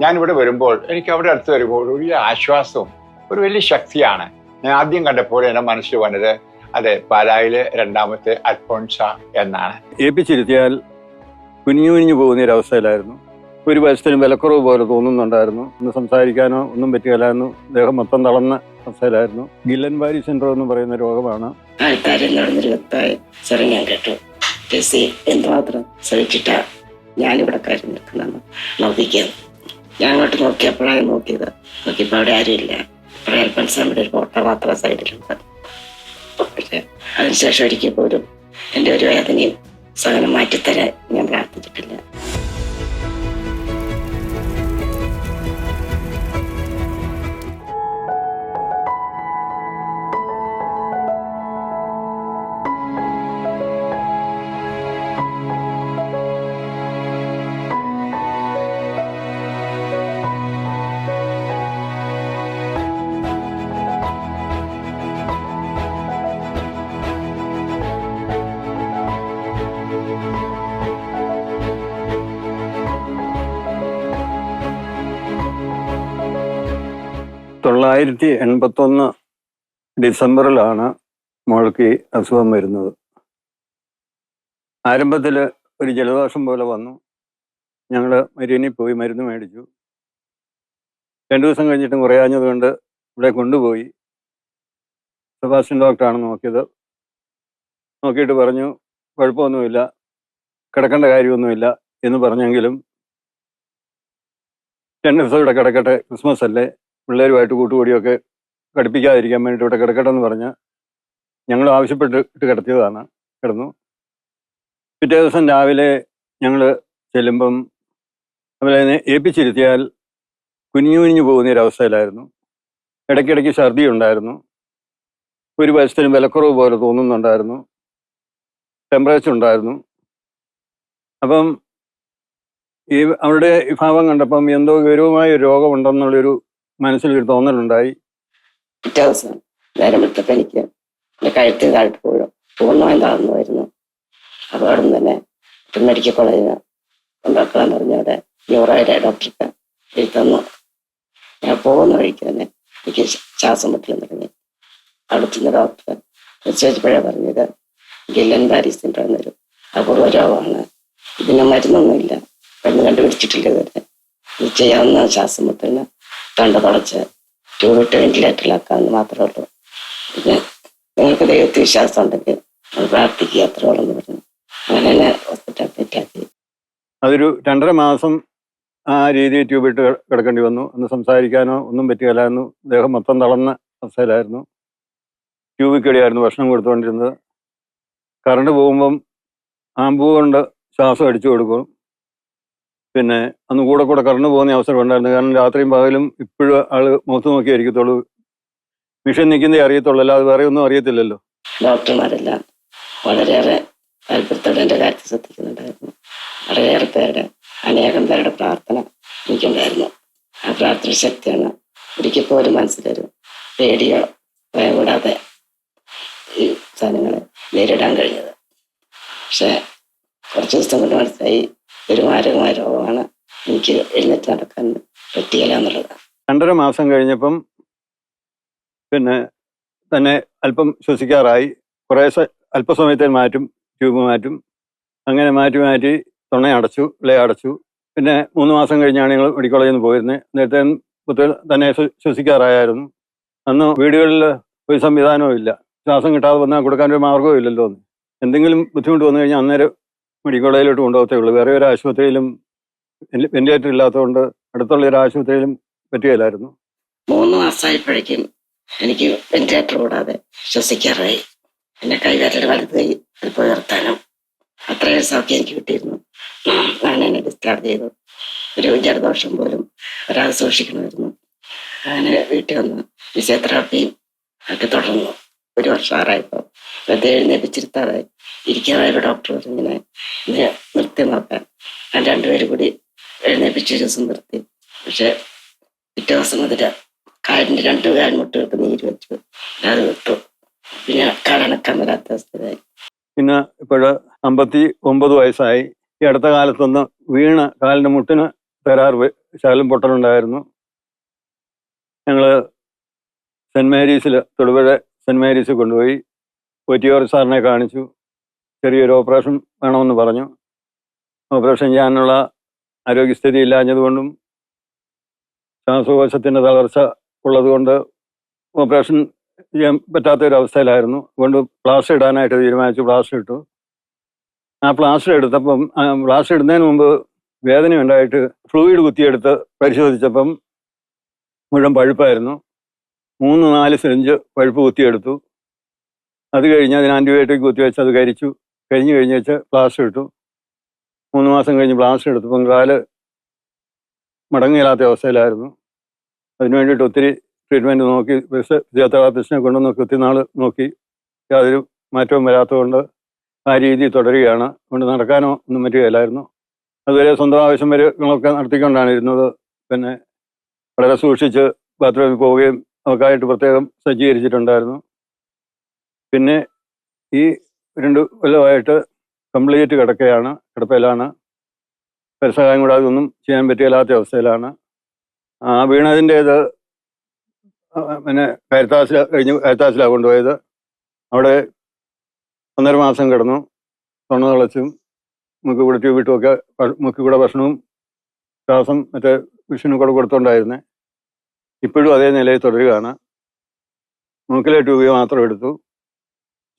ഞാനിവിടെ വരുമ്പോൾ എനിക്ക് അവിടെ അടുത്ത് വരുമ്പോൾ ഒരു വലിയ ആശ്വാസവും ഒരു വലിയ ശക്തിയാണ്. ഞാൻ ആദ്യം കണ്ടപ്പോൾ എൻ്റെ മനസ്സിൽ വന്നത് അതെ, പാലായിലെ രണ്ടാമത്തെ അൽഫോൻസ എന്നാണ്. ഏൽപ്പിച്ചിരുത്തിയാൽ കുനിഞ്ഞു കുനിഞ്ഞു പോകുന്ന ഒരവസ്ഥയിലായിരുന്നു. ഒരു വയസ്സിനും വിലക്കുറവ് പോലെ തോന്നുന്നുണ്ടായിരുന്നു. ഒന്ന് സംസാരിക്കാനോ ഒന്നും പറ്റുകയില്ലായിരുന്നു. ദേഹം മൊത്തം തളർന്ന അവസ്ഥയിലായിരുന്നു. ഗില്ലൻ ബാരി സിൻഡ്രോം എന്ന് പറയുന്ന രോഗമാണ്. ഞാൻ കേട്ടു എന്തുമാത്രം ശ്രമിച്ചിട്ടാ ഞാനിവിടെ കാര്യം നിൽക്കുന്നതെന്ന് നോക്കിയത്. ഞാൻ അങ്ങോട്ട് നോക്കിയപ്പോഴാണ് നോക്കിയത്. നോക്കിയപ്പോൾ അവിടെ ആരുമില്ല. അൽഫോൻസാമ്മയുടെ ഒരു ഫോട്ടോ മാത്രം സൈഡിലുണ്ട്. പക്ഷെ അതിനുശേഷം ഒരിക്കൽ പോലും എൻ്റെ ഒരു വേദനയും സഹനം മാറ്റിത്തരാൻ ഞാൻ പ്രാർത്ഥിച്ചിട്ടില്ല. $981 ഡിസംബറിലാണ് മോൾക്ക് അസുഖം വരുന്നത്. ആരംഭത്തിൽ ഒരു ജലദോഷം പോലെ വന്നു. ഞങ്ങൾ മരുന്നിൽ പോയി മരുന്ന് മേടിച്ചു. 2 ദിവസം കഴിഞ്ഞിട്ടും കുറയാഞ്ഞതുകൊണ്ട് ഇവിടെ കൊണ്ടുപോയി. സെബാസ്റ്റ്യൻ ഡോക്ടറാണ് നോക്കിയത്. നോക്കിയിട്ട് പറഞ്ഞു കുഴപ്പമൊന്നുമില്ല, കിടക്കേണ്ട കാര്യമൊന്നുമില്ല എന്ന് പറഞ്ഞെങ്കിലും 2 ദിവസം ഇവിടെ കിടക്കട്ടെ, ക്രിസ്മസ് അല്ലേ, പിള്ളേരുമായിട്ട് കൂട്ടുകൂടിയൊക്കെ കടുപ്പിക്കാതിരിക്കാൻ വേണ്ടിയിട്ട് ഇവിടെ കിടക്കട്ടെ എന്ന് പറഞ്ഞ് ഞങ്ങൾ ആവശ്യപ്പെട്ടിട്ട് കിടത്തിയതാണ്. കിടന്നു. പിറ്റേ ദിവസം രാവിലെ ഞങ്ങൾ ചെല്ലുമ്പം അവരെ ഏൽപ്പിച്ചിരുത്തിയാൽ കുനിഞ്ഞു കുനിഞ്ഞു പോകുന്ന ഒരവസ്ഥയിലായിരുന്നു. ഇടയ്ക്കിടയ്ക്ക് ഛർദി ഉണ്ടായിരുന്നു. ഒരു വയസ്സിനും വിലക്കുറവ് പോലെ തോന്നുന്നുണ്ടായിരുന്നു. ടെമ്പറേച്ചർ ഉണ്ടായിരുന്നു. അപ്പം അവരുടെ ഭാവം കണ്ടപ്പം എന്തോ ഗൗരവമായ ഒരു രോഗമുണ്ടെന്നുള്ളൊരു മനസ്സിലൊരു തോന്നലുണ്ടായി. പിറ്റേ ദിവസം നേരം വിട്ടപ്പോൾ എനിക്ക് എൻ്റെ കഴുത്തിൽ താഴ്ത്തു പൂർണ്ണമായും താഴ്ന്നുമായിരുന്നു. അപ്പോൾ അവിടെ നിന്ന് തന്നെ മെഡിക്കൽ കോളേജിന് കൊണ്ടുവെക്കാൻ പറഞ്ഞ് അവിടെ ന്യൂറോയുടെ ഡോക്ടർക്ക് എഴുത്തന്നു. ഞാൻ പോകുന്ന വഴിക്ക് തന്നെ എനിക്ക് ശ്വാസം മുട്ടലും തുടങ്ങി. അവിടെ ചെന്ന ഡോക്ടർ ചോദിച്ചപ്പോഴേ പറഞ്ഞത് ഗില്ലൻ ബാരി സിൻഡ്രോം എന്നൊരു അപൂർവ രോഗമാണ്. ഇതിന് മരുന്നൊന്നുമില്ല, മരുന്ന് കണ്ടുപിടിച്ചിട്ടില്ല ഇതുവരെ. ഇത് ചെയ്യാവുന്ന ശ്വാസം മുട്ടലിന് തൊണ്ട തുടച്ച് ട്യൂബിട്ട് വെന്റിലേറ്ററിലാക്കാമെന്ന് മാത്രമേ ഉള്ളൂ. പിന്നെ നിങ്ങൾക്ക് ദൈവത്തിൽ വിശ്വാസം ഉണ്ടെങ്കിൽ അത് പ്രാർത്ഥിക്കുക, അത്രയോളം എന്ന് പറഞ്ഞു. അങ്ങനെ തന്നെ ഹോസ്പിറ്റൽ അഡ്മിറ്റ് ആക്കി. അതൊരു 2.5 മാസം ആ രീതിയിൽ ട്യൂബിട്ട് കിടക്കേണ്ടി വന്നു. ഒന്ന് സംസാരിക്കാനോ ഒന്നും പറ്റുകയില്ലായിരുന്നു. ദേഹം മൊത്തം തളർന്ന അവസ്ഥയിലായിരുന്നു. ട്യൂബിക്കടിയായിരുന്നു ഭക്ഷണം കൊടുത്തുകൊണ്ടിരുന്നത്. കറണ്ട് പോകുമ്പം ആമ്പൂ കൊണ്ട് ശ്വാസം അടിച്ചു കൊടുക്കും. പിന്നെ അന്ന് കൂടെ കറണ്ട് പോകുന്ന അവസരം ഉണ്ടായിരുന്നു. കാരണം രാത്രിയും പകലും ഇപ്പോഴും ആള് മുഖത്ത് നോക്കി ആയിരിക്കത്തുള്ളൂ. മിഷൻ നിൽക്കുന്നേ അറിയത്തുള്ളൂ, അല്ലാതെ വേറെ ഒന്നും അറിയത്തില്ലല്ലോ. ഡോക്ടർമാരെല്ലാം വളരെയേറെ താല്പര്യത്തോടെ എൻ്റെ കാര്യത്തിൽ ശ്രദ്ധിക്കുന്നുണ്ടായിരുന്നു. വളരെയേറെ പേരുടെ, അനേകം പേരുടെ പ്രാർത്ഥന എനിക്കുണ്ടായിരുന്നു. ആ പ്രാർത്ഥന ശക്തിയാണ് ഒരിക്കൽ പോലും മനസ്സിലൊരു പേടിയോ ഭയം കൂടാതെ ഈ സാധനങ്ങളെ നേരിടാൻ കഴിഞ്ഞത്. പക്ഷെ കുറച്ച് ദിവസം കൊണ്ട് മനസ്സിലായി ഒരു മാരകമായ രോഗമാണ്, എനിക്ക് എഴുന്നേറ്റ് നടക്കാൻ പറ്റിയില്ല എന്നുള്ളതാണ്. 2.5 മാസം കഴിഞ്ഞപ്പം പിന്നെ തന്നെ അല്പം ശ്വസിക്കാറായി. കുറേ അല്പസമയത്തിൽ മാറ്റും, ട്യൂബ് മാറ്റും. അങ്ങനെ മാറ്റി തൊണ്ട അടച്ചു. പിന്നെ 3 മാസം കഴിഞ്ഞാണ് ഞങ്ങൾ മെഡിക്കൽ കോളേജിൽ നിന്ന് പോയിരുന്നത്. നേരത്തെ തന്നെ ശ്വസിക്കാറായിരുന്നു. അന്ന് വീടുകളിൽ ഒരു സംവിധാനവും ഇല്ല. ശ്വാസം കിട്ടാതെ വന്നാൽ കൊടുക്കാനൊരു മാർഗ്ഗവും ഇല്ലല്ലോ. എന്തെങ്കിലും ബുദ്ധിമുട്ട് വന്നു കഴിഞ്ഞാൽ അന്നേരം മെഡിക്കൽ കോളേജിലോട്ട് കൊണ്ടുപോകത്തേ ഉള്ളൂ. വേറെ ഒരു ആശുപത്രിയിലും വെന്റിലേറ്റർ ഇല്ലാത്തതുകൊണ്ട് അടുത്തുള്ള ഒരു ആശുപത്രിയിലും പറ്റുകയില്ലായിരുന്നു. 3 മാസമായപ്പോഴേക്കും എനിക്ക് വെന്റിലേറ്റർ കൂടാതെ ശ്വസിക്കാറായി. എന്നെ കൈകാലിൽ വലത് കൈ അല്പം ഉയർത്താനും അത്രയും സൗഖ്യം എനിക്ക് കിട്ടിയിരുന്നു. ഞാൻ എന്നെ ഡിസ്ചാർജ് ചെയ്തു. ഒരു ജലദോഷം പോലും ഒരാൾ സൂക്ഷിക്കണമായിരുന്നു. അങ്ങനെ വീട്ടിൽ വന്ന് ഫിസിയോതെറാപ്പിയും ഒക്കെ തുടർന്നു. 1 വർഷം ആറായപ്പോൾ വെറുതെ എഴുന്നേപ്പിച്ചിരുത്താറായി. ഇരിക്കാറായപ്പോൾ ഡോക്ടർ ഇങ്ങനെ നിർത്തി നോക്കാൻ. ഞാൻ 2 പേര് കൂടി എഴുന്നേപ്പിച്ചൊരു ദിവസം നിർത്തി. പക്ഷെ പിറ്റേ ദിവസം മുതൽ കാലിൻ്റെ 2 കാൽമുട്ടുകൾക്ക് നീര് വെച്ചു. അത് വിട്ടു. പിന്നെ കാലണക്കാൻ വരാത്ത അവസ്ഥയായി. പിന്നെ ഇപ്പോൾ 59 വയസ്സായി. ഈ അടുത്ത കാലത്തൊന്ന് വീണ് കാലിൻ്റെ മുട്ടിന് ശകലം പൊട്ടലുണ്ടായിരുന്നു. ഞങ്ങൾ സെൻറ് മേരീസിൽ, തൊടുപുഴ സെൻറ് മേരീസിൽ കൊണ്ടുപോയി OTR സാറിനെ കാണിച്ചു. ചെറിയൊരു ഓപ്പറേഷൻ വേണമെന്ന് പറഞ്ഞു. ഓപ്പറേഷൻ ചെയ്യാനുള്ള ആരോഗ്യസ്ഥിതി ഇല്ലാഞ്ഞതുകൊണ്ടും ശ്വാസകോശത്തിൻ്റെ തളർച്ച ഉള്ളതുകൊണ്ട് ഓപ്പറേഷൻ ചെയ്യാൻ പറ്റാത്തൊരവസ്ഥയിലായിരുന്നു. അതുകൊണ്ട് പ്ലാസ്റ്റർ ഇടാനായിട്ട് തീരുമാനിച്ചു. പ്ലാസ്റ്റർ ഇട്ടു. ആ പ്ലാസ്റ്റർ എടുത്തപ്പം പ്ലാസ്റ്റർ ഇടുന്നതിന് മുമ്പ് വേദന ഉണ്ടായിട്ട് ഫ്ലൂയിഡ് കുത്തിയെടുത്ത് പരിശോധിച്ചപ്പം മുഴുവൻ പഴുപ്പായിരുന്നു. 3-4 സിറിഞ്ച് പഴുപ്പ് കുത്തിയെടുത്തു. അത് കഴിഞ്ഞ് അതിന് ആൻറ്റിബയോട്ടിക് കുത്തിവെച്ച് അത് കഴിഞ്ഞ് വെച്ച് പ്ലാസ്റ്റർ ഇട്ടു. 3 മാസം കഴിഞ്ഞ് പ്ലാസ്റ്റർ എടുത്തപ്പം കാല് മടങ്ങില്ലാത്ത അവസ്ഥയിലായിരുന്നു. അതിനു വേണ്ടിയിട്ട് ഒത്തിരി ട്രീറ്റ്മെൻറ്റ് നോക്കി, ഫിസിയോതെറാപ്പിസ്റ്റിനെ കൊണ്ടുവന്ന് ഒത്തിരി നാൾ നോക്കി. യാതൊരു മാറ്റവും വരാത്തതുകൊണ്ട് ആ രീതി തുടരുകയാണ്. അതുകൊണ്ട് നടക്കാനോ ഒന്നും പറ്റുകയില്ലായിരുന്നു. അതുവരെ സ്വന്തം ആവശ്യങ്ങളൊക്കെ നടത്തിക്കൊണ്ടാണ് ഇരുന്നത്. പിന്നെ വളരെ സൂക്ഷിച്ച് ബാത്റൂമിൽ പോവുകയും അവക്കായിട്ട് പ്രത്യേകം സജ്ജീകരിച്ചിട്ടുണ്ടായിരുന്നു. പിന്നെ ഈ 2 കൊല്ലമായിട്ട് കംപ്ലീറ്റ് കിടപ്പയിലാണ്. പരസഹായം കൂടാതെ ഒന്നും ചെയ്യാൻ പറ്റില്ലാത്ത അവസ്ഥയിലാണ്. വീണതിൻ്റേത് പിന്നെ കയറ്റാസിലാണ് കൊണ്ടുപോയത്. അവിടെ 1.5 മാസം കിടന്നു. തൊണ്ട തിളച്ചും മുക്കി കൂടെ ട്യൂബിട്ടുമൊക്കെ മുക്കി കൂടെ ഭക്ഷണവും ശ്വാസം മറ്റേ വിഷനും കൂടെ കൊടുത്തോണ്ടായിരുന്നേ. ഇപ്പോഴും അതേ നിലയിൽ തുടരുകയാണ്. മൂക്കിലെ ട്യൂബ് മാത്രം എടുത്തു.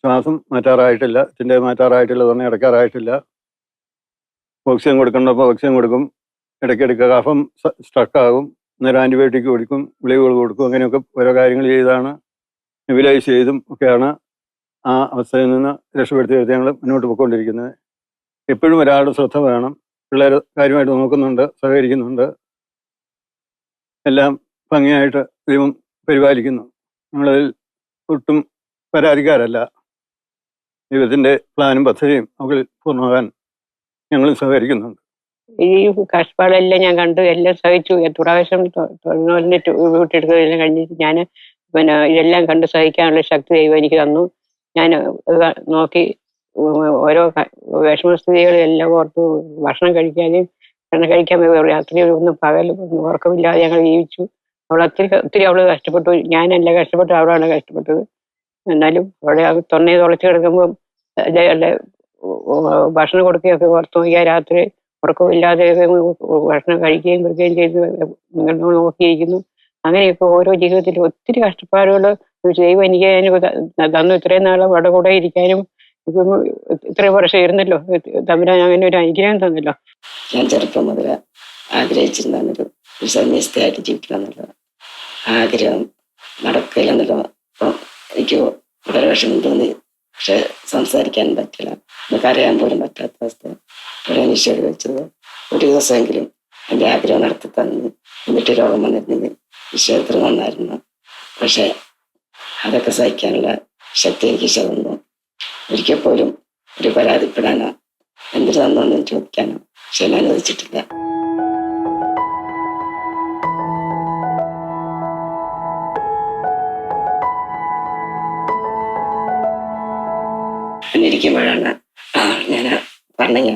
ശ്വാസം മാറ്റാറായിട്ടില്ല, തൊണ്ട അടയ്ക്കാറായിട്ടില്ല. ഓക്സിജൻ കൊടുക്കേണ്ടപ്പോൾ ഓക്സിജൻ കൊടുക്കും. ഇടയ്ക്കിടയ്ക്ക് കഫം സ്ട്രക്കാകും. അന്നേരം ആൻറ്റിബയോട്ടിക് കൊടുക്കും, ഗുളികകൾ കൊടുക്കും. അങ്ങനെയൊക്കെ ഓരോ കാര്യങ്ങൾ ചെയ്താണ്, നെബുലൈസ് ചെയ്തും ഒക്കെയാണ് ആ അവസ്ഥയിൽ നിന്ന് രക്ഷപ്പെടുത്തി ഞങ്ങൾ മുന്നോട്ട് പോയിക്കൊണ്ടിരിക്കുന്നത്. എപ്പോഴും ഒരാളുടെ ശ്രദ്ധ വേണം. പിള്ളേർ കാര്യമായിട്ട് നോക്കുന്നുണ്ട്, സഹകരിക്കുന്നുണ്ട്. എല്ലാം ഭംഗിയായിട്ട് ദൈവം പരിപാലിക്കുന്നു. നമ്മളതിൽ ഒട്ടും പരാതിക്കാരല്ല. ദൈവത്തിൻ്റെ പ്ലാനും പദ്ധതിയും അവരിൽ പൂർണ്ണമാകാൻ ഞങ്ങൾ സഹകരിക്കുന്നുണ്ട്. ഈ കഷ്ടപ്പാടെല്ലാം ഞാൻ കണ്ടു, എല്ലാം സഹിച്ചു. എത്ര പ്രാവശ്യം വീട്ടെടുക്കുന്നതെല്ലാം കഴിഞ്ഞിട്ട് ഞാൻ ഇതെല്ലാം കണ്ട് സഹിക്കാനുള്ള ശക്തി ദൈവം എനിക്ക് തന്നു. ഞാൻ നോക്കി ഓരോ വിഷമസ്ഥിതികളെല്ലാം ഓർത്തു. ഭക്ഷണം കഴിക്കാൻ രാത്രി ഒന്നും പകലും ഉറക്കമില്ലാതെ ഞങ്ങൾ ജീവിച്ചു. ഒത്തിരി അവള് കഷ്ടപ്പെട്ടു. ഞാനല്ല കഷ്ടപ്പെട്ടു, അവളാണ് കഷ്ടപ്പെട്ടത്. എന്നാലും അവിടെ തൊണ്ണയെ തുളച്ച് കിടക്കുമ്പോൾ ഭക്ഷണം കൊടുക്കുകയൊക്കെ ഓർത്ത് നോക്കിയാൽ രാത്രി ഉറക്കമില്ലാതെ ഭക്ഷണം കഴിക്കുകയും വരികയും ചെയ്ത് നോക്കിയിരിക്കുന്നു. അങ്ങനെയൊക്കെ ഓരോ ജീവിതത്തിൽ ഒത്തിരി കഷ്ടപ്പാടുകൾ ദൈവം എനിക്ക് തന്നു. ഇത്രയും നാൾ അവിടെ കൂടെ ഇരിക്കാനും ഇപ്പം ഇത്രയും വർഷം ഇരുന്നല്ലോ. തമ്പുരാൻ അങ്ങനെ ഒരു അനുഗ്രഹം തന്നല്ലോ. ഞാൻ ചെറുപ്പം മുതൽ ആഗ്രഹിച്ചിരുന്നാണ് ഒരു സന്യസ്തയായിട്ട് ജീവിക്കണം എന്നുള്ളത്. ആഗ്രഹം നടക്കില്ലെന്നല്ലോ. അപ്പം എനിക്ക് വളരെ വിഷമം തോന്നി. പക്ഷെ സംസാരിക്കാൻ പറ്റില്ല, നമുക്ക് അറിയാൻ പോലും പറ്റാത്ത അവസ്ഥ. ഈശോയോട് വെച്ചത് ഒരു ദിവസമെങ്കിലും എൻ്റെ ആഗ്രഹം നടത്തി തന്നു. എന്നിട്ട് രോഗം വന്നിരുന്നെങ്കിൽ ഈശോ എത്ര നന്നായിരുന്നു. പക്ഷെ അതൊക്കെ സഹിക്കാനുള്ള ശക്തി എനിക്ക് ഈശോ തന്നു. ഒരിക്കൽ പോലും ഒരു പരാതിപ്പെടാനോ എന്തിനു തന്നോന്നും ചോദിക്കാനോ പക്ഷെ ഞാൻ അനുവദിച്ചിട്ടില്ല. എന്നിരിക്കുമ്പോഴാണ് ഞാൻ പറഞ്ഞ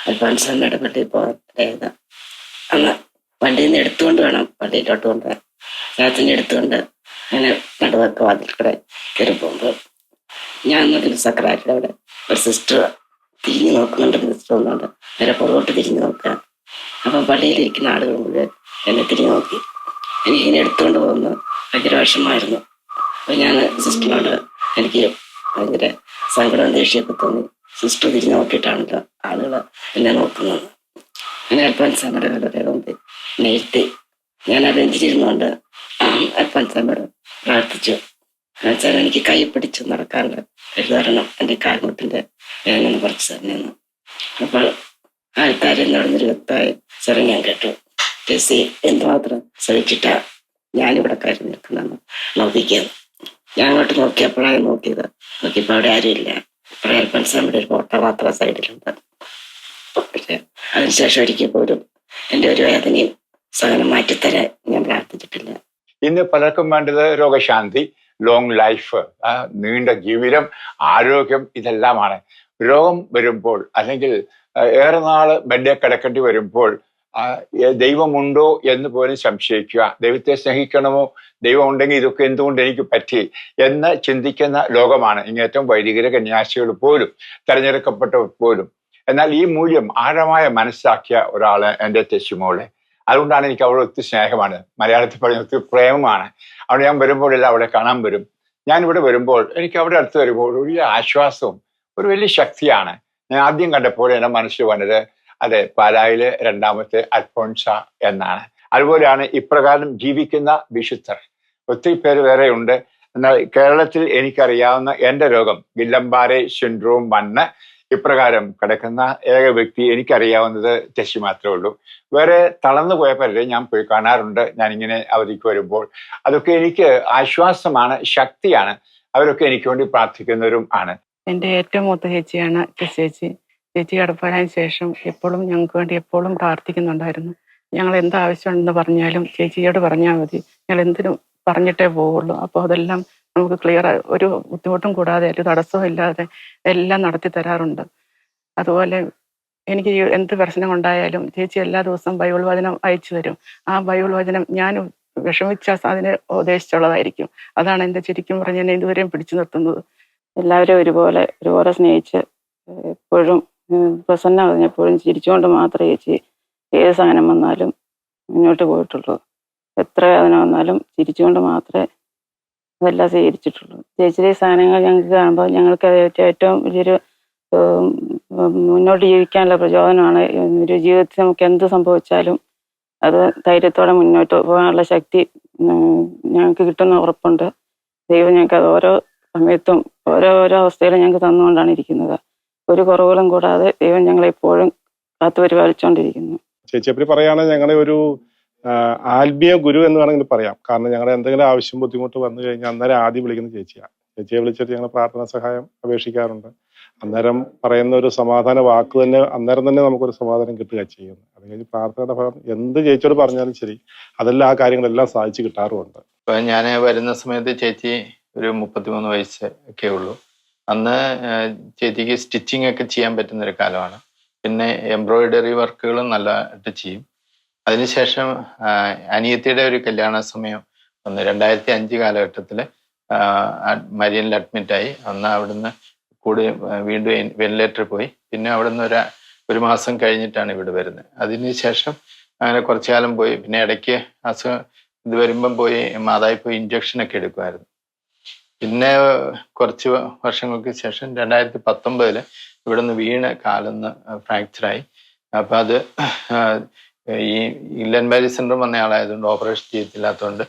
അൽഫോൻസാമ്മയുടെ ഇടപെട്ട് പോയത്. അന്ന് വണ്ടിയിൽ നിന്ന് എടുത്തുകൊണ്ട് വേണം പള്ളിയിലോട്ട് കൊണ്ടുപോകാൻ. രാത്രി എടുത്തുകൊണ്ട് അങ്ങനെ നടുവൊക്കെ വാതിൽ കൂടെ കയറി പോകുമ്പോൾ ഞാൻ നോക്കി സക്രാരിയുടെ അവിടെ ഒരു സിസ്റ്റർ തിരിഞ്ഞു നോക്കുന്നുണ്ട്. സിസ്റ്റർ ഒന്നുണ്ട്, നേരെ പുറകോട്ട് തിരിഞ്ഞു നോക്കുക. അപ്പം പള്ളിയിലിരിക്കുന്ന ആളുകൾ മുഴുവൻ എന്നെ തിരിഞ്ഞു നോക്കി. എനിക്കിങ്ങനെ എടുത്തുകൊണ്ട് പോകുന്നത് ഭയങ്കര വിഷമമായിരുന്നു. അപ്പം ഞാൻ സിസ്റ്ററിനോട് എനിക്ക് ഭയങ്കര സങ്കടവും ദേഷ്യമൊക്കെ തോന്നി. സിസ്റ്റർ തിരിഞ്ഞു നോക്കിയിട്ടാണല്ലോ ആളുകൾ എന്നെ നോക്കുന്നത്. അങ്ങനെ അൽഫോൻസാമ്മയുടെ മുമ്പിൽ എന്നെ ഇരുത്തി. ഞാൻ ആ ബെഞ്ചിലിരുന്നുകൊണ്ട് അൽഫോൻസാമ്മയോട് പ്രാർത്ഥിച്ചു. എന്നുവെച്ചാൽ എനിക്ക് കൈ പിടിച്ച് നടക്കാനുള്ള എഴുതാരണം എൻ്റെ കാൽമുട്ടിൻ്റെ വേദന കുറച്ച് തന്നെയെന്ന്. അപ്പോൾ ആൾക്കാർ എന്നോട് വ്യക്തമായി സാറേ ഞാൻ കേട്ടു. ടെസ്സി എന്തുമാത്രം ശ്രമിച്ചിട്ടാ ഞാനിവിടെ കയറി നിൽക്കുന്നതെന്ന് നോക്കിക്കുന്നത്. ഞാൻ അങ്ങോട്ട് നോക്കിയപ്പോഴാണ് നോക്കിയത്. നോക്കിയപ്പോൾ അവിടെ ആരുമില്ല. ഇപ്പോൾ അൽഫോൻസാമ്മയുടെ ഒരു ഫോട്ടോ മാത്രം സൈഡിലുണ്ട്. പക്ഷെ അതിനുശേഷം ഒരിക്കൽ പോലും എൻ്റെ ഒരു വേദനയും സഹനം മാറ്റിത്തരാൻ ഞാൻ പ്രാർത്ഥിച്ചിട്ടില്ല. ഇന്ന് പലർക്കും വേണ്ടത് രോഗശാന്തി, ലോങ് ലൈഫ്, നീണ്ട ജീവിതം, ആരോഗ്യം, ഇതെല്ലാമാണ്. രോഗം വരുമ്പോൾ അല്ലെങ്കിൽ ഏറെ നാൾ ബെഡിൽ കിടക്കേണ്ടി വരുമ്പോൾ ദൈവമുണ്ടോ എന്ന് പോലും സംശയിക്കുക, ദൈവത്തെ സ്നേഹിക്കണമോ, ദൈവം ഉണ്ടെങ്കിൽ ഇതൊക്കെ എന്തുകൊണ്ട് എനിക്ക് പറ്റി എന്ന് ചിന്തിക്കുന്ന ലോകമാണ് ഇങ്ങേറ്റം വൈദികര കന്യാസികൾ പോലും, തെരഞ്ഞെടുക്കപ്പെട്ടവർ പോലും. എന്നാൽ ഈ മൂല്യം ആഴമായ മനസ്സിലാക്കിയ ഒരാള് എൻ്റെ തെശുമോളെ. അതുകൊണ്ടാണ് എനിക്ക് അവളെ ഒത്തിരി സ്നേഹമാണ്, മലയാളത്തിൽ പറഞ്ഞ ഒത്തിരി പ്രേമമാണ്. അവിടെ ഞാൻ വരുമ്പോഴെല്ലാം അവളെ കാണാൻ വരും. ഞാൻ ഇവിടെ വരുമ്പോൾ എനിക്ക് അവിടെ അടുത്ത് വരുമ്പോൾ ഒരു വലിയ ആശ്വാസവും ഒരു വലിയ ശക്തിയാണ്. ഞാൻ ആദ്യം കണ്ടപ്പോൾ എൻ്റെ മനസ്സിൽ വന്നത് അതെ പാലായിലെ രണ്ടാമത്തെ അൽഫോൻസ എന്നാണ്. അതുപോലെയാണ് ഇപ്രകാരം ജീവിക്കുന്ന വിശുദ്ധർ ഒത്തിരി പേര് വേറെ ഉണ്ട്. എന്നാൽ കേരളത്തിൽ എനിക്കറിയാവുന്ന എൻ്റെ രോഗം ഗില്ലംബാരെ സിൻഡ്രോം വന്ന് ഇപ്രകാരം കിടക്കുന്ന ഏക വ്യക്തി എനിക്കറിയാവുന്നത് തെശി മാത്രമേ ഉള്ളൂ. വേറെ തളർന്നു പോയ പലരെ ഞാൻ പോയി കാണാറുണ്ട് ഞാനിങ്ങനെ അവധിക്ക് വരുമ്പോൾ. അതൊക്കെ എനിക്ക് ആശ്വാസമാണ്, ശക്തിയാണ്. അവരൊക്കെ എനിക്ക് വേണ്ടി പ്രാർത്ഥിക്കുന്നവരും ആണ്. എൻ്റെ ഏറ്റവും മൂത്ത ചേച്ചിയാണ് ചേച്ചി. ചേച്ചി കടപ്പാലായതിനു ശേഷം എപ്പോഴും ഞങ്ങൾക്ക് വേണ്ടി എപ്പോഴും പ്രാർത്ഥിക്കുന്നുണ്ടായിരുന്നു. ഞങ്ങൾ എന്താവശ്യമുണ്ടെന്ന് പറഞ്ഞാലും ചേച്ചിയോട് പറഞ്ഞാൽ മതി, ഞങ്ങൾ എന്തിനും പറഞ്ഞിട്ടേ പോവുള്ളൂ. അപ്പോൾ അതെല്ലാം നമുക്ക് ക്ലിയർ, ഒരു ബുദ്ധിമുട്ടും കൂടാതെ ഒരു തടസ്സവും ഇല്ലാതെ എല്ലാം നടത്തി തരാറുണ്ട്. അതുപോലെ എനിക്ക് എന്ത് പ്രശ്നം ഉണ്ടായാലും ചേച്ചി എല്ലാ ദിവസവും ബൈബിൾ വചനം അയച്ചു തരും. ആ ബൈബിൾ വചനം ഞാൻ വിഷമിച്ച അതിനെ ഉദ്ദേശിച്ചുള്ളതായിരിക്കും. അതാണ് എൻ്റെ ശരിക്കും പറഞ്ഞ് എന്നെ ഇതുവരെയും പിടിച്ചു നിർത്തുന്നത്. എല്ലാവരും ഒരുപോലെ സ്നേഹിച്ച് എപ്പോഴും പ്രസന്ന പറഞ്ഞെപ്പോഴും ചിരിച്ചുകൊണ്ട് മാത്രമേ ചേച്ചി ഏത് സാധനം വന്നാലും മുന്നോട്ട് പോയിട്ടുള്ളൂ. എത്ര വേദന വന്നാലും ചിരിച്ചുകൊണ്ട് മാത്രമേ അതെല്ലാം സ്വീകരിച്ചിട്ടുള്ളൂ. ചേച്ചിയുടെ സാധനങ്ങൾ ഞങ്ങൾക്ക് കാണുമ്പോൾ ഞങ്ങൾക്ക് ഏറ്റവും വലിയൊരു മുന്നോട്ട് ജീവിക്കാനുള്ള പ്രചോദനമാണ്. ഒരു ജീവിതത്തിൽ നമുക്ക് എന്ത് സംഭവിച്ചാലും അത് ധൈര്യത്തോടെ മുന്നോട്ട് പോകാനുള്ള ശക്തി ഞങ്ങൾക്ക് കിട്ടുന്ന ഉറപ്പുണ്ട്. ദൈവം ഞങ്ങൾക്ക് അത് ഓരോ സമയത്തും ഓരോ അവസ്ഥയിലും ഞങ്ങൾക്ക് തന്നുകൊണ്ടാണ് ഇരിക്കുന്നത്. ഒരു കുറവുകളും കൂടാതെ ദൈവം ഞങ്ങളെപ്പോഴും കാത്തു പരിപാലിച്ചുകൊണ്ടിരിക്കുന്നു. ചേച്ചിയെപ്പറ്റി പറയുകയാണെങ്കിൽ ഞങ്ങളെ ഒരു ആത്മീയ ഗുരു എന്ന് വേണമെങ്കിൽ പറയാം. കാരണം ഞങ്ങളുടെ എന്തെങ്കിലും ആവശ്യം ബുദ്ധിമുട്ട് വന്നു കഴിഞ്ഞാൽ അന്നേരം ആദ്യം വിളിക്കുന്ന ചേച്ചിയാണ്. ചേച്ചിയെ വിളിച്ചിട്ട് ഞങ്ങൾ പ്രാർത്ഥനാ സഹായം അപേക്ഷിക്കാറുണ്ട്. അന്നേരം പറയുന്ന ഒരു സമാധാന വാക്ക് തന്നെ അന്നേരം തന്നെ നമുക്കൊരു സമാധാനം കിട്ടുക ചെയ്യുന്നു. അത് കഴിഞ്ഞ് പ്രാർത്ഥനയുടെ ഭാഗം എന്ത് ചേച്ചിയോട് പറഞ്ഞാലും ശരി അതെല്ലാം ആ കാര്യങ്ങളെല്ലാം സാധിച്ചു കിട്ടാറുമുണ്ട്. ഇപ്പൊ ഞാൻ വരുന്ന സമയത്ത് ചേച്ചി ഒരു 33 വയസ്സ് ഒക്കെ ഉള്ളൂ. അന്ന് ചേച്ചിക്ക് സ്റ്റിച്ചിങ് ഒക്കെ ചെയ്യാൻ പറ്റുന്നൊരു കാലമാണ്. പിന്നെ എംബ്രോയിഡറി വർക്കുകളും നല്ലതായിട്ട് ചെയ്യും. അതിനുശേഷം അനിയത്തിയുടെ ഒരു കല്യാണ സമയം വന്ന് 2005 കാലഘട്ടത്തിൽ മരിയനിൽ അഡ്മിറ്റായി. അന്ന് അവിടുന്ന് കൂടി വീണ്ടും വെന്റിലേറ്ററിൽ പോയി. പിന്നെ അവിടുന്ന് ഒരു മാസം കഴിഞ്ഞിട്ടാണ് ഇവിടെ വരുന്നത്. അതിനുശേഷം അങ്ങനെ കുറച്ചു കാലം പോയി. പിന്നെ ഇടയ്ക്ക് അസുഖം ഇത് വരുമ്പം പോയി മാതായി പോയി ഇഞ്ചക്ഷനൊക്കെ എടുക്കുമായിരുന്നു. പിന്നെ കുറച്ച് വർഷങ്ങൾക്ക് ശേഷം 2019 ഇവിടെ നിന്ന് വീണ് കാലൊന്ന് ഫ്രാക്ചറായി. അപ്പം അത് ഈ ഗില്ലൻബാരി സിൻഡ്രോം വന്ന ആളായതുകൊണ്ട് ഓപ്പറേഷൻ ചെയ്തില്ലാത്തതുകൊണ്ട്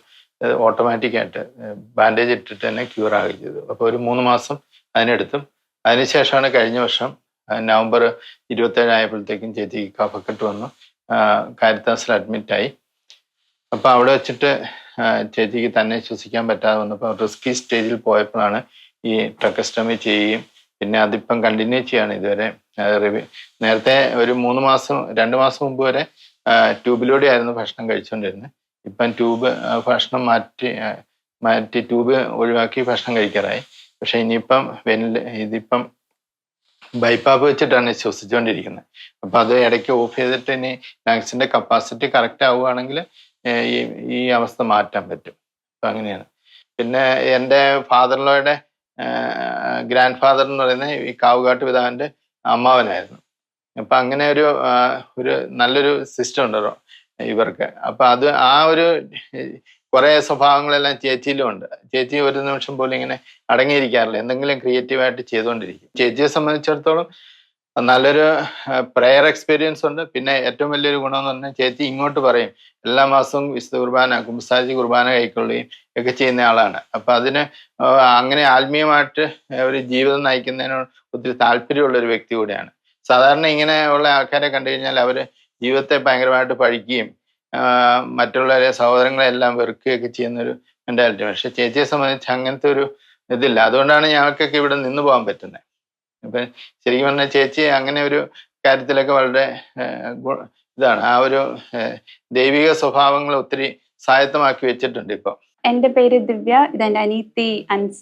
ഓട്ടോമാറ്റിക്കായിട്ട് ബാൻഡേജ് ഇട്ടിട്ട് തന്നെ ക്യൂർ ആകുകയും ചെയ്തു. അപ്പോൾ ഒരു 3 മാസം അതിനെടുത്തും. അതിനുശേഷമാണ് കഴിഞ്ഞ വർഷം നവംബർ 27 ആയപ്പോഴത്തേക്കും ചേച്ചിക്ക് കഫക്കെട്ട് വന്നു. കാരിത്താസിൽ അഡ്മിറ്റായി. അപ്പോൾ അവിടെ വെച്ചിട്ട് ചേച്ചിക്ക് തന്നെ ശ്വസിക്കാൻ പറ്റാതെ വന്നപ്പോൾ റിസ്കി സ്റ്റേജിൽ പോയപ്പോഴാണ് ഈ ട്രക്കസ്റ്റമി ചെയ്യുകയും പിന്നെ അതിപ്പം കണ്ടിന്യൂ ചെയ്യാണ് ഇതുവരെ. നേരത്തെ ഒരു 2 മാസം മുമ്പ് വരെ ട്യൂബിലൂടെ ആയിരുന്നു ഭക്ഷണം കഴിച്ചുകൊണ്ടിരുന്നത്. ഇപ്പം ഭക്ഷണം മാറ്റി ട്യൂബ് ഒഴിവാക്കി ഭക്ഷണം കഴിക്കാറായി. പക്ഷെ ഇനിയിപ്പം ഇതിപ്പം ബൈപ്പാപ്പ് വെച്ചിട്ടാണ് ശ്വസിച്ചുകൊണ്ടിരിക്കുന്നത്. അപ്പം അത് ഇടയ്ക്ക് ഓഫ് ചെയ്തിട്ട് ഇനി ലങ്സിന്റെ കപ്പാസിറ്റി കറക്റ്റ് ആവുകയാണെങ്കിൽ ഈ അവസ്ഥ മാറ്റാൻ പറ്റും. അപ്പം അങ്ങനെയാണ്. പിന്നെ എൻ്റെ ഫാദറിലോയുടെ ഗ്രാൻഡ് ഫാദർ എന്ന് പറയുന്നത് ഈ കാവുകാട്ട് പിതാവിൻ്റെ അമ്മാവനായിരുന്നു. അപ്പം അങ്ങനെ ഒരു നല്ലൊരു സിസ്റ്റം ഉണ്ടല്ലോ ഇവർക്ക്. അപ്പം അത് ആ ഒരു കുറേ സ്വഭാവങ്ങളെല്ലാം ചേച്ചിയിലും ഉണ്ട്. ചേച്ചി ഒരു നിമിഷം പോലും ഇങ്ങനെ അടങ്ങിയിരിക്കാറില്ല, എന്തെങ്കിലും ക്രിയേറ്റീവായിട്ട് ചെയ്തുകൊണ്ടിരിക്കും. ചേച്ചിയെ സംബന്ധിച്ചിടത്തോളം നല്ലൊരു പ്രെയർ എക്സ്പീരിയൻസ് ഉണ്ട്. പിന്നെ ഏറ്റവും വലിയൊരു ഗുണമെന്ന് പറഞ്ഞാൽ ചേച്ചി ഇങ്ങോട്ട് പറയും എല്ലാ മാസവും വിശുദ്ധ കുർബാന കുമ്പസാരിച്ച് കുർബാന കൈക്കൊള്ളുകയും ഒക്കെ ചെയ്യുന്ന ആളാണ്. അപ്പം അതിന് അങ്ങനെ ആത്മീയമായിട്ട് ഒരു ജീവിതം നയിക്കുന്നതിനോട് ഒത്തിരി താല്പര്യമുള്ള ഒരു വ്യക്തി കൂടിയാണ്. സാധാരണ ഇങ്ങനെയുള്ള ആൾക്കാരെ കണ്ടു കഴിഞ്ഞാൽ അവർ ജീവിതത്തെ ഭയങ്കരമായിട്ട് പഴിക്കുകയും മറ്റുള്ളവരെ സഹോദരങ്ങളെല്ലാം വെറുക്കുകയൊക്കെ ചെയ്യുന്നൊരു മെന്റാലിറ്റി. പക്ഷെ ചേച്ചിയെ സംബന്ധിച്ച് അങ്ങനത്തെ ഒരു ഇതില്ല. അതുകൊണ്ടാണ് ഞങ്ങൾക്കൊക്കെ ഇവിടെ നിന്ന് പോകാൻ പറ്റുന്നത്. അപ്പം ശരിക്കും പറഞ്ഞാൽ ചേച്ചി അങ്ങനെ ഒരു കാര്യത്തിലൊക്കെ വളരെ ഇതാണ്. ആ ഒരു ദൈവിക സ്വഭാവങ്ങൾ ഒത്തിരി സ്വായത്തമാക്കി വെച്ചിട്ടുണ്ട് ഇപ്പം. എൻ്റെ പേര് ദിവ്യ, ഇതെൻ്റെ അനിയത്തി അൻസ,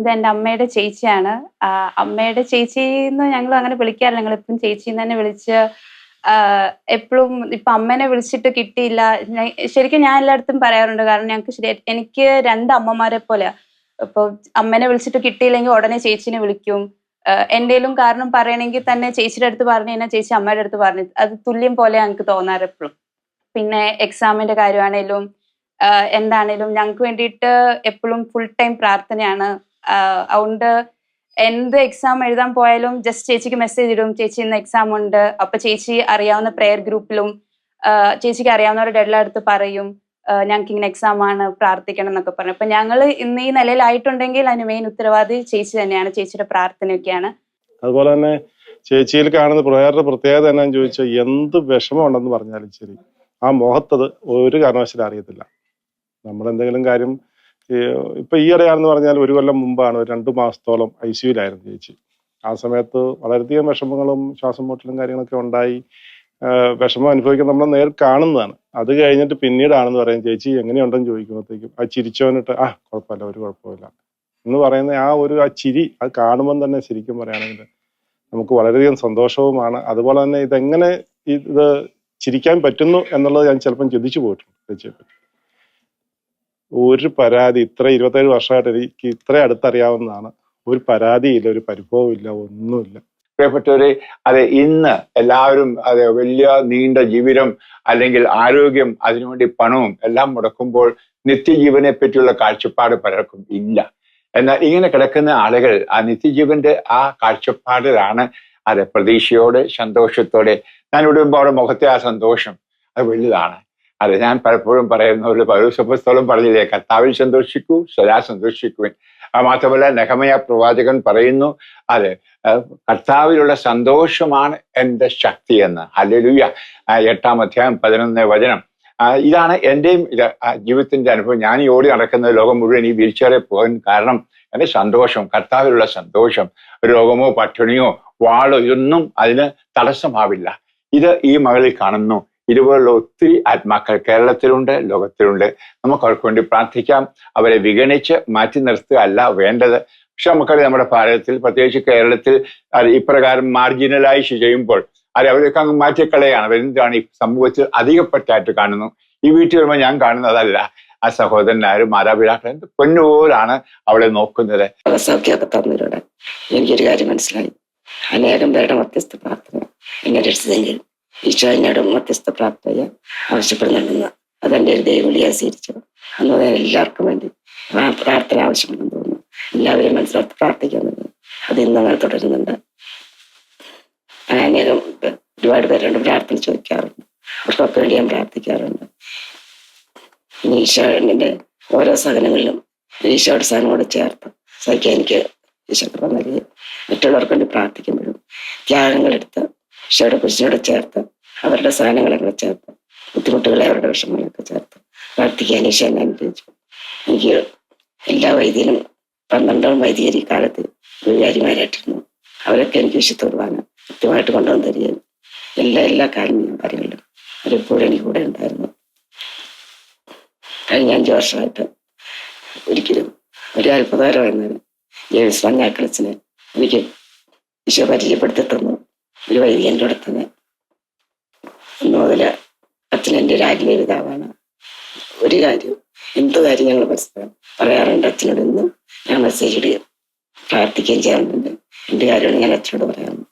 ഇതെൻ്റെ അമ്മയുടെ ചേച്ചിയാണ്. അമ്മയുടെ ചേച്ചി എന്ന് ഞങ്ങൾ അങ്ങനെ വിളിക്കാറില്ല, ഞങ്ങളിപ്പം ചേച്ചിന്ന് തന്നെ വിളിച്ച് എപ്പോഴും ഇപ്പൊ അമ്മേനെ വിളിച്ചിട്ട് കിട്ടിയില്ല. ശരിക്കും ഞാൻ എല്ലായിടത്തും പറയാറുണ്ട്, കാരണം ഞങ്ങൾക്ക് എനിക്ക് 2 അമ്മമാരെ പോലെയാ. ഇപ്പൊ അമ്മേനെ വിളിച്ചിട്ട് കിട്ടിയില്ലെങ്കിൽ ഉടനെ ചേച്ചിനെ വിളിക്കും. എന്റെയിലും കാരണം പറയണമെങ്കിൽ തന്നെ ചേച്ചിയുടെ അടുത്ത് പറഞ്ഞു കഴിഞ്ഞാൽ ചേച്ചി അമ്മയുടെ അടുത്ത് പറഞ്ഞു. അത് തുല്യം പോലെ ഞങ്ങൾക്ക് തോന്നാറ് എപ്പോഴും. പിന്നെ എക്സാമിന്റെ കാര്യമാണേലും എന്താണേലും ഞങ്ങൾക്ക് വേണ്ടിയിട്ട് എപ്പോഴും ഫുൾ ടൈം പ്രാർത്ഥനയാണ്. അതുകൊണ്ട് എന്ത് എക്സാം എഴുതാൻ പോയാലും ജസ്റ്റ് ചേച്ചിക്ക് മെസ്സേജ് ഇടും, ചേച്ചി ഇന്ന് എക്സാം ഉണ്ട്. അപ്പൊ ചേച്ചി അറിയാവുന്ന പ്രെയർ ഗ്രൂപ്പിലും ചേച്ചിക്ക് അറിയാവുന്നവരുടെ എല്ലാം അടുത്ത് പറയും, ഞങ്ങൾക്ക് ഇങ്ങനെ എക്സാം ആണ്, പ്രാർത്ഥിക്കണം എന്നൊക്കെ പറഞ്ഞു. അപ്പൊ ഞങ്ങൾ ഇന്ന് ഈ നിലയിലായിട്ടുണ്ടെങ്കിൽ അതിന് മെയിൻ ഉത്തരവാദി ചേച്ചി തന്നെയാണ്, ചേച്ചിയുടെ പ്രാർത്ഥനയൊക്കെയാണ്. അതുപോലെ തന്നെ ചേച്ചിയിൽ കാണുന്ന പ്രേയറുടെ പ്രത്യേകത എന്നാന്ന് ചോദിച്ചാൽ, എന്ത് വിഷമം ഉണ്ടെന്ന് പറഞ്ഞാലും ശരി, ആ മുഖത്തത് ഒരു കാരണവശാലും അറിയത്തില്ല. നമ്മളെന്തെങ്കിലും കാര്യം ഇപ്പൊ ഈയിടെയാണെന്ന് പറഞ്ഞാൽ 1 കൊല്ലം മുമ്പാണ് 2 മാസത്തോളം ICUലായിരുന്നു ചേച്ചി. ആ സമയത്ത് വളരെയധികം വിഷമങ്ങളും ശ്വാസം മുട്ടലും കാര്യങ്ങളൊക്കെ ഉണ്ടായി. വിഷമം അനുഭവിക്കാൻ നമ്മൾ നേരിൽ കാണുന്നതാണ്. അത് കഴിഞ്ഞിട്ട് പിന്നീടാണെന്ന് പറയും, ചേച്ചി എങ്ങനെയുണ്ടെന്ന് ചോദിക്കുമ്പോഴത്തേക്കും ആ ചിരിച്ചവനിട്ട് കുഴപ്പമില്ല, ഒരു കുഴപ്പമില്ല എന്ന് പറയുന്ന ആ ചിരി, അത് കാണുമ്പം തന്നെ ശരിക്കും പറയുകയാണെങ്കിൽ നമുക്ക് വളരെയധികം സന്തോഷവുമാണ്. അതുപോലെ തന്നെ ഇതെങ്ങനെ ഇത് ചിരിക്കാൻ പറ്റുന്നു എന്നുള്ളത് ഞാൻ ചിലപ്പം ചിന്തിച്ചു പോയിട്ടുണ്ട് ചേച്ചിയെ പറ്റി. ഒരു പരാതി, ഇത്ര 27 വർഷമായിട്ട് എനിക്ക് ഇത്ര അടുത്തറിയാവുന്നതാണ്. ഒരു പരാതിയില്ല, ഒരു പരിഭവവും ഇല്ല, ഒന്നുമില്ല. പ്രിയപ്പെട്ടവരെ, അതെ, ഇന്ന് എല്ലാവരും അതെ വലിയ നീണ്ട ജീവിതം അല്ലെങ്കിൽ ആരോഗ്യം, അതിനുവേണ്ടി പണവും എല്ലാം മുടക്കുമ്പോൾ നിത്യജീവനെ പറ്റിയുള്ള കാഴ്ചപ്പാട് പലർക്കും ഇല്ല. എന്നാൽ ഇങ്ങനെ കിടക്കുന്ന ആളുകൾ ആ നിത്യജീവന്റെ ആ കാഴ്ചപ്പാടിലാണ് അതെ പ്രതീക്ഷയോടെ സന്തോഷത്തോടെ ഞാൻ വിടുമ്പോൾ അവിടെ മുഖത്തെ ആ സന്തോഷം അത് വലുതാണ്. അതെ, ഞാൻ പലപ്പോഴും പറയുന്ന ഒരു പൗലോസപ്പോസ്തലൻ പറഞ്ഞില്ലേ, കർത്താവിൽ സന്തോഷിക്കൂ, സദാ സന്തോഷിക്കുവിൻ. മാത്രമല്ല നെഹെമ്യാ പ്രവാചകൻ പറയുന്നു, അതെ കർത്താവിലുള്ള സന്തോഷമാണ് എൻ്റെ ശക്തി എന്ന്. ഹല്ലേലൂയ. 8-ാം അധ്യായം 11 വചനം. ഇതാണ് എന്റെയും ജീവിതത്തിന്റെ അനുഭവം. ഞാൻ ഈ ഓടി നടക്കുന്ന ലോകം മുഴുവൻ ഈ വീൽചെയറിൽ പോകാൻ കാരണം എൻ്റെ സന്തോഷം, കർത്താവിലുള്ള സന്തോഷം. രോഗമോ പട്ടിണിയോ വാളോ ഇതൊന്നും അതിന് തടസ്സമാവില്ല. ഇത് ഈ മകളിൽ കാണുന്നു. ഇതുപോലുള്ള ഒത്തിരി ആത്മാക്കൾ കേരളത്തിലുണ്ട്, ലോകത്തിലുണ്ട്. നമുക്ക് അവർക്ക് വേണ്ടി പ്രാർത്ഥിക്കാം. അവരെ വിഗണിച്ച് മാറ്റി നിർത്തുക അല്ല വേണ്ടത്. പക്ഷെ നമുക്കറിയാം, നമ്മുടെ ഭാരതത്തിൽ പ്രത്യേകിച്ച് കേരളത്തിൽ ഇപ്രകാരം മാർജിനലൈസ് ചെയ്യുമ്പോൾ അവരൊക്കെ അങ്ങ് മാറ്റിക്കളയാണ്. അവരെന്താണ് ഈ സമൂഹത്തിൽ അധികപ്പെട്ടായിട്ട് കാണുന്നു. ഈ വീട്ടിൽ വരുമ്പോൾ ഞാൻ കാണുന്നതല്ല. ആ സഹോദരനായാലും മാതാപിതാക്കൾ എന്ത് പൊന്നുപോലാണ് അവളെ നോക്കുന്നത്. സൗഖ്യമൊക്കെ തന്നതിലൂടെ എനിക്കൊരു കാര്യം മനസ്സിലായി. അനേകം പേരുടെ മധ്യസ്ഥ പ്രാർത്ഥന എന്നെ രക്ഷിതെങ്കിൽ ഈശോ എന്നോട് മധ്യസ്ഥ പ്രാർത്ഥന ആവശ്യപ്പെടുന്നുണ്ടെന്ന് അതെന്റെ ഒരു ദൈവവിളിയായി സ്വീകരിച്ചു. അന്ന് എല്ലാവർക്കും വേണ്ടി പ്രാർത്ഥന ആവശ്യമുണ്ടെന്ന് തോന്നുന്നു. എല്ലാവരും മനസ്സിലാക്കി പ്രാർത്ഥിക്കാൻ തുടങ്ങി. അത് ഇന്ന് അങ്ങനെ തുടരുന്നുണ്ട്. അനേകം ഒരുപാട് പേരോട് പ്രാർത്ഥന ചോദിക്കാറുണ്ട്. അവർക്കൊക്കെ വേണ്ടി ഞാൻ പ്രാർത്ഥിക്കാറുണ്ട്. ഇനി ഈശോന്റെ ഓരോ സഹനങ്ങളിലും ഈശോയുടെ സഹനോട് ചേർത്ത് സഹിക്കാൻ എനിക്ക് ഈശോ കൃപ നൽകി. മറ്റുള്ളവർക്ക് വേണ്ടി പ്രാർത്ഥിക്കുമ്പോഴും ത്യാഗങ്ങളെടുത്ത് ഈശോയുടെ കുരിശിനോട് ചേർത്ത് അവരുടെ സഹനങ്ങളെ ചേർത്ത് ബുദ്ധിമുട്ടുകളെ അവരുടെ വിഷമങ്ങളൊക്കെ ചേർത്ത് പ്രാർത്ഥിക്കാൻ ഈശോ എന്നെ അനുഗ്രഹിച്ചു. എനിക്ക് എല്ലാ വൈദ്യനും 12 വൈദികർ ഈ കാലത്ത് വികാരിമാരായിട്ടിരുന്നു. അവരൊക്കെ എനിക്ക് വിശുദ്ധ കുർബാന കൃത്യമായിട്ട് കൊണ്ടുവന്ന് തരികയും എല്ലാ കാര്യങ്ങളിലും അവരെപ്പോഴും എനിക്ക് കൂടെ ഉണ്ടായിരുന്നു. കഴിഞ്ഞ 5 വർഷമായിട്ട് ഒരിക്കലും ഒരു അത്ഭുതകരമായിരുന്നത് ജെയിംസ് മഞ്ഞാക്കളച്ചിനെ എനിക്ക് ഈശോ പരിചയപ്പെടുത്തി തന്നു. ഒരു വൈദികൻ്റെ കൂടെ തന്നെ ഇന്ന് മുതൽ അച്ഛൻ എൻ്റെ ഒരു ആത്മീയ പിതാവാണ്. ഒരു കാര്യം, എന്ത് കാര്യം ഞങ്ങൾ പരസ്പരം പറയാറുണ്ട്. അച്ഛനോട് ഇന്നും ഞാൻ മെസ്സേജ് ഇടുകയും പ്രാർത്ഥിക്കുകയും ചെയ്യാറുണ്ട്. എൻ്റെ കാര്യമാണ് ഞാൻ അച്ഛനോട് പറയാറുണ്ട്.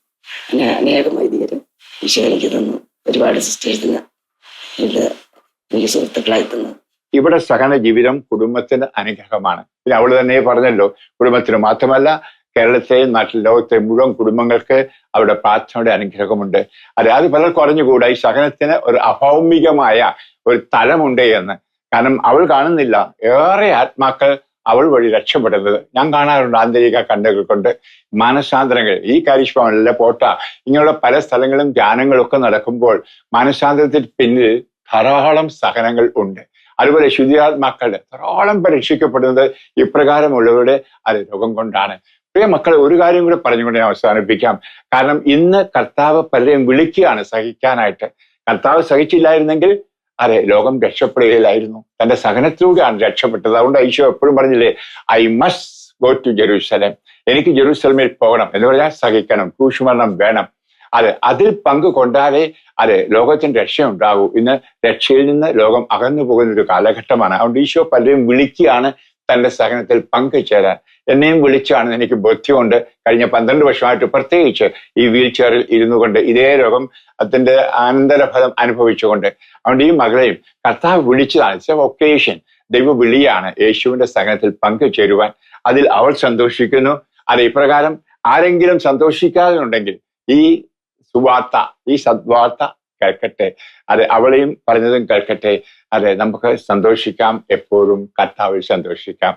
അങ്ങനെ അനേകം വൈദികര് ഈശോ എനിക്ക് തന്നു. ഒരുപാട് സിസ്റ്റേഴ്സിന് ഇത് എനിക്ക് സുഹൃത്തുക്കളായി തന്നു. ഇവിടെ സഹന ജീവിതം കുടുംബത്തിന് അനുഗ്രഹമാണ്. പിന്നെ അവള് തന്നെ പറഞ്ഞല്ലോ, കുടുംബത്തിന് മാത്രമല്ല കേരളത്തെയും നാട്ടിൽ ലോകത്തെ മുഴുവൻ കുടുംബങ്ങൾക്ക് അവരുടെ പ്രാർത്ഥനയുടെ അനുഗ്രഹമുണ്ട്. അത് പലർക്കും അറിഞ്ഞുകൂടാ. ഈ സഹനത്തിന് ഒരു അഭൗമികമായ ഒരു തലമുണ്ട് എന്ന്. കാരണം അവൾ കാണുന്നില്ല ഏറെ ആത്മാക്കൾ അവൾ വഴി രക്ഷപ്പെടുന്നത് ഞാൻ കാണാറുണ്ട്. ആന്തരിക കണ്ണുകൾ കൊണ്ട് മാനസാന്തരങ്ങൾ, ഈ കരിഷ്മല്ല പോട്ട, ഇങ്ങനെയുള്ള പല സ്ഥലങ്ങളും ധ്യാനങ്ങളൊക്കെ നടക്കുമ്പോൾ മാനസാന്തരത്തിന് പിന്നിൽ ധാരാളം സഹനങ്ങൾ ഉണ്ട്. അതുപോലെ ശുദ്ധിയാത്മാക്കളുടെ ധാരാളം പരീക്ഷിക്കപ്പെടുന്നത് ഇപ്രകാരമുള്ളവരുടെ അത് രോഗം കൊണ്ടാണ്. പ്രിയ മക്കളെ, ഒരു കാര്യം കൂടെ പറഞ്ഞുകൊണ്ട് ഞാൻ അവസാനിപ്പിക്കാം. കാരണം ഇന്ന് കർത്താവ് പലരെയും വിളിക്കുകയാണ് സഹിക്കാനായിട്ട്. കർത്താവ് സഹിച്ചില്ലായിരുന്നെങ്കിൽ അതെ ലോകം രക്ഷപ്പെടുകയില്ലായിരുന്നു. തന്റെ സഹനത്തിലൂടെയാണ് രക്ഷപ്പെട്ടത്. അതുകൊണ്ട് ഈശോ എപ്പോഴും പറഞ്ഞില്ലേ, I must go to Jerusalem, എനിക്ക് ജെറൂസലേമിൽ പോകണം എന്ന് പറഞ്ഞാൽ സഹിക്കണം, ക്രൂശുമരണം വേണം. അതിൽ പങ്ക് കൊണ്ടാലേ ലോകത്തിന് രക്ഷ ഉണ്ടാകൂ. ഇന്ന് രക്ഷയിൽ നിന്ന് ലോകം അകന്നു പോകുന്ന ഒരു കാലഘട്ടമാണ്. അതുകൊണ്ട് ഈശോ പലരും വിളിക്കുകയാണ് തന്റെ സഹനത്തിൽ പങ്കുചേരാൻ. എന്നെയും വിളിച്ചാണ്, എനിക്ക് ബോധ്യമുണ്ട്. കഴിഞ്ഞ 12 വർഷമായിട്ട് പ്രത്യേകിച്ച് ഈ വീൽ ചെയറിൽ ഇരുന്നു കൊണ്ട് ഇതേ രോഗം അതിന്റെ അനന്തരഫലം അനുഭവിച്ചുകൊണ്ട്. അതുകൊണ്ട് ഈ മകളെയും കർത്താവ് വിളിച്ചതാണ്. ഇറ്റ്സ് എ വൊക്കേഷൻ, ദൈവ വിളിയാണ് യേശുവിന്റെ സഹനത്തിൽ പങ്കുചേരുവാൻ. അതിൽ അവൾ സന്തോഷിക്കുന്നു. ഇപ്രകാരം ആരെങ്കിലും സന്തോഷിക്കാതെ ഉണ്ടെങ്കിൽ ഈ സുവാർത്ത, ഈ സദ്വാർത്ത കേൾക്കട്ടെ. അവളെയും പറഞ്ഞതും കേൾക്കട്ടെ. നമുക്ക് സന്തോഷിക്കാം, എപ്പോഴും കർത്താവിൽ സന്തോഷിക്കാം.